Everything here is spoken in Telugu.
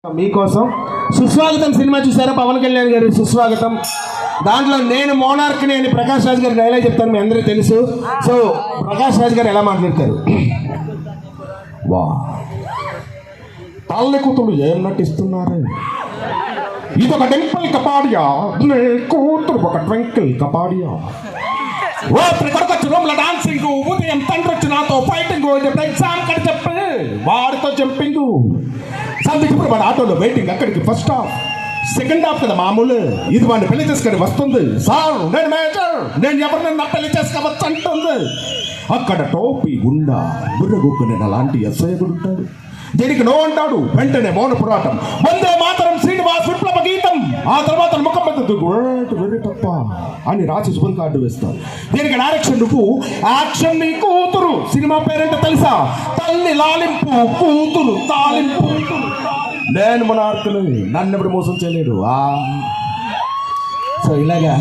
మీకోసం సుస్వాగతం సినిమా చూసారా? పవన్ కళ్యాణ్ గారి సుస్వాగతం. దాంట్లో నేను మోనార్క్ని అని ప్రకాష్ రాజ్ గారి డైలాగ్ చెప్తాను, మీ అందరికీ తెలుసు. సో ప్రకాష్ రాజ్ గారు ఎలా మాట్లాడతారు? వా తల్లి కూతురు ఏం నటిస్తున్నారు, ఇదొక టెంపుల్ కపాడియా, కూతురు ఒక ట్వింకిల్ కపాడియా. రాత్రి కొడుకొచ్చి రూమ్ లో డాన్సింగ్, ఉదయం తండ్రి వచ్చి నాతో ఫైటింగ్, ఎగ్జామ్ కడి చెప్పి వాడితో జంపింగ్, సందిప్పుడు వాడు ఆటోలో వెయిటింగ్, అక్కడికి ఫస్ట్ హాఫ్ సెకండ్ హాఫ్ కదా మామూలు, ఇది వాడిని పెళ్లి చేసుకొని వస్తుంది. సార్ నేను మేజర్, నేను ఎవరినన్నా పెళ్లి చేసుకోవచ్చు అంటుంది. అక్కడ టోపీ గుండా బుర్రగుక్కుని అలాంటి ఎస్ఐగుడు ఉంటాడు, దీనికి నో అంటాడు, వెంటనే మౌన పోరాటం, వందే మాతరం శ్రీనివాస్ విప్లవ గీతం, ఆ తర్వాత ముఖం మీద వెర్రి తప్ప అని రాసి శుభం కార్డు వేస్తాడు. దీనికి డైరెక్షన్ నువ్వు, యాక్షన్ నీ కూతురు. సినిమా పేరేంటో తెలుసా? తల్లి లాలింపు, కూతురు తాలింపు. నేను మోనార్క్ని, నన్ను ఎప్పుడు మోసం చేయలేడు. సో ఇలాగా